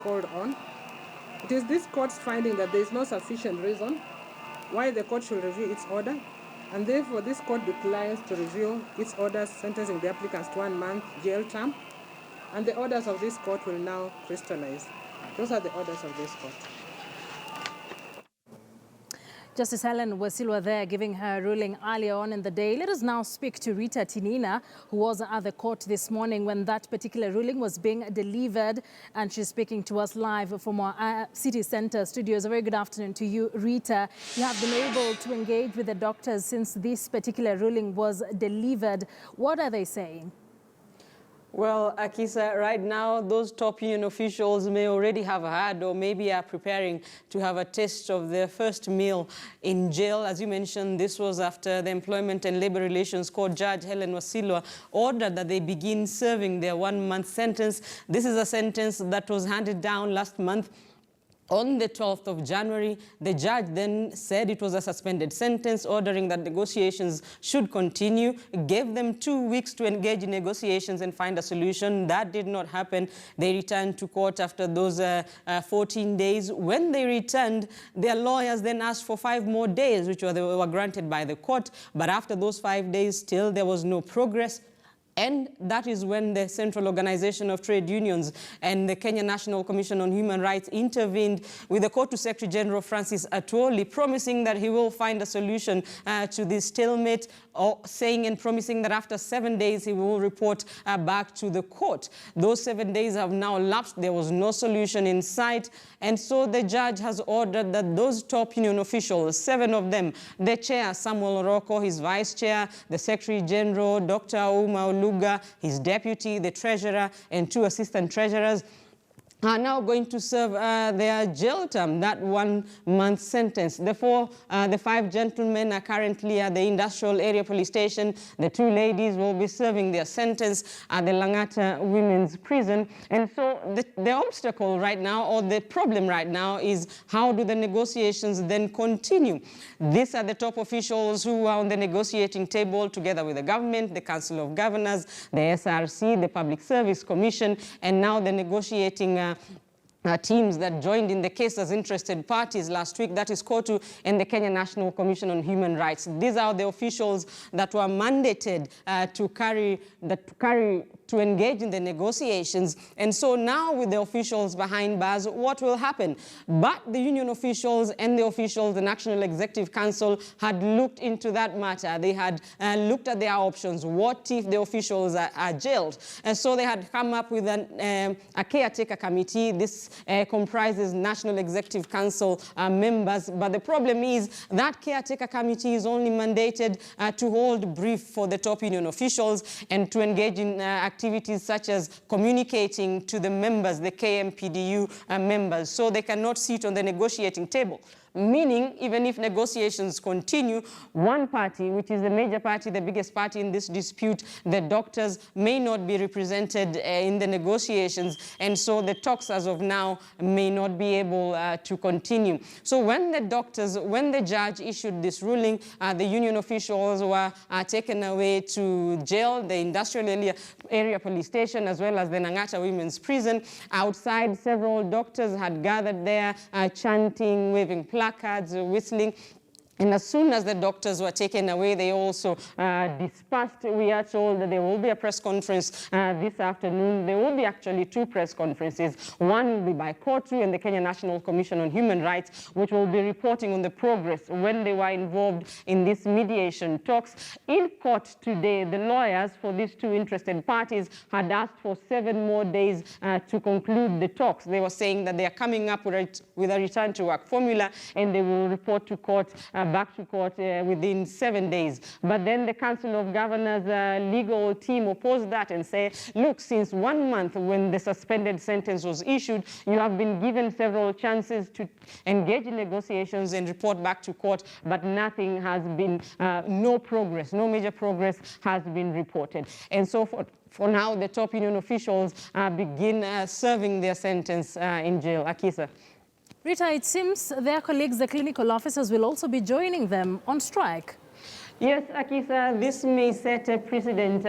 called on. It is this court's finding that there is no sufficient reason why the court should review its order, and therefore this court declines to review its orders sentencing the applicants to 1 month jail term, and the orders of this court will now crystallize. Those are the orders of this court. Justice Helen Wasilwa there giving her ruling earlier on in the day. Let us now speak to Rita Tinina, who was at the court this morning when that particular ruling was being delivered, and she's speaking to us live from our city centre studios. A very good afternoon to you, Rita. You have been able to engage with the doctors since this particular ruling was delivered. What are they saying? Well, Akisa, right now, those top union officials may already have had or maybe are preparing to have a taste of their first meal in jail. As you mentioned, this was after the Employment and Labor Relations Court Judge Helen Wasilwa ordered that they begin serving their 1-month sentence. This is a sentence that was handed down last month. On the 12th of January, the judge then said it was a suspended sentence, ordering that negotiations should continue, gave them 2 weeks to engage in negotiations and find a solution. That did not happen. They returned to court after those 14 days. When they returned, their lawyers then asked for 5 more days, which were granted by the court. But after those 5 days, still there was no progress. And that is when the Central Organization of Trade Unions and the Kenya National Commission on Human Rights intervened with the Court to Secretary General Francis Atwoli, promising that he will find a solution to this stalemate, or saying and promising that after 7 days he will report back to the court. Those 7 days have now lapsed. There was no solution in sight. And so the judge has ordered that those top union officials, 7 of them, the chair, Samuel Oroko, his vice chair, the Secretary General, Dr. Uma Oluga, his deputy, the treasurer, and 2 assistant treasurers, are now going to serve their jail term, that 1-month sentence. The 5 gentlemen are currently at the Industrial Area Police Station. The 2 ladies will be serving their sentence at the Langata Women's Prison. And so the obstacle right now, or the problem right now, is how do the negotiations then continue? These are the top officials who are on the negotiating table together with the government, the Council of Governors, the SRC, the Public Service Commission, and now the negotiating teams that joined in the case as interested parties last week, that is KOTU and the Kenya National Commission on Human Rights. These are the officials that were mandated to engage in the negotiations. And so now with the officials behind bars, what will happen? But the union officials and the officials, the National Executive Council, had looked into that matter. They had looked at their options. What if the officials are jailed? And so they had come up with a caretaker committee. This comprises National Executive Council members. But the problem is that caretaker committee is only mandated to hold brief for the top union officials and to engage in activities such as communicating to the members, the KMPDU members, so they cannot sit on the negotiating table. Meaning, even if negotiations continue, one party, which is the major party, the biggest party in this dispute, the doctors, may not be represented in the negotiations, and so the talks as of now may not be able to continue. So when the judge issued this ruling, the union officials were taken away to jail, the Industrial Area Police Station, as well as the Langata Women's Prison. Outside, several doctors had gathered there, chanting, waving placards, whistling. And as soon as the doctors were taken away, they also dispersed. We are told that there will be a press conference this afternoon. There will be actually 2 press conferences. One will be by KOTU and the Kenya National Commission on Human Rights, which will be reporting on the progress when they were involved in these mediation talks. In court today, the lawyers for these 2 interested parties had asked for 7 more days to conclude the talks. They were saying that they are coming up with a return to work formula, and they will report to court back to court within 7 days. But then the Council of Governors legal team opposed that and said, look, since 1 month when the suspended sentence was issued, you have been given several chances to engage in negotiations and report back to court, but nothing has been, no major progress has been reported. And so for now, the top union officials begin serving their sentence in jail. Akisa. Rita, it seems their colleagues, the clinical officers, will also be joining them on strike. Yes, Akisa, this may set a precedent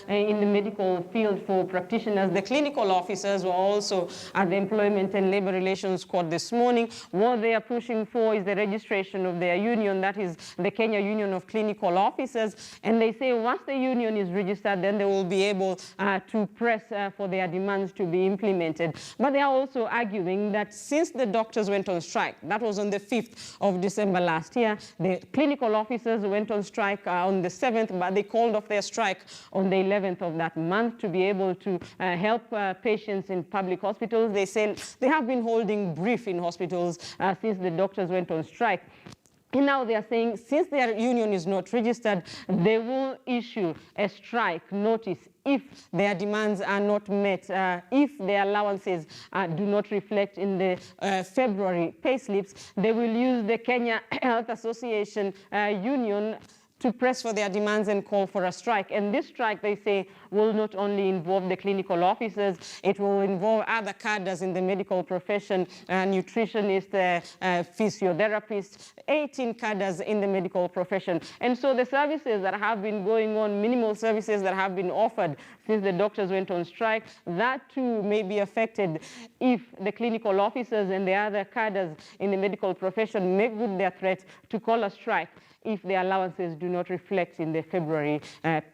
in the medical field for practitioners. The clinical officers were also at the Employment and Labor Relations Court this morning. What they are pushing for is the registration of their union, that is the Kenya Union of Clinical Officers. And they say once the union is registered, then they will be able to press for their demands to be implemented. But they are also arguing that since the doctors went on strike, that was on the 5th of December last year, the clinical officers went on strike on the 7th, but they called off their strike on the 11th of that month to be able to help patients in public hospitals. They say they have been holding brief in hospitals since the doctors went on strike. And now they are saying since their union is not registered, they will issue a strike notice if their demands are not met, if their allowances do not reflect in the February payslips. They will use the Kenya Health Association union to press for their demands and call for a strike. And this strike, they say, will not only involve the clinical officers, it will involve other cadres in the medical profession, nutritionists, physiotherapists, 18 cadres in the medical profession. And so the services that have been going on, minimal services that have been offered since the doctors went on strike, that too may be affected if the clinical officers and the other cadres in the medical profession make good their threat to call a strike if the allowances do not reflect in the February payslip.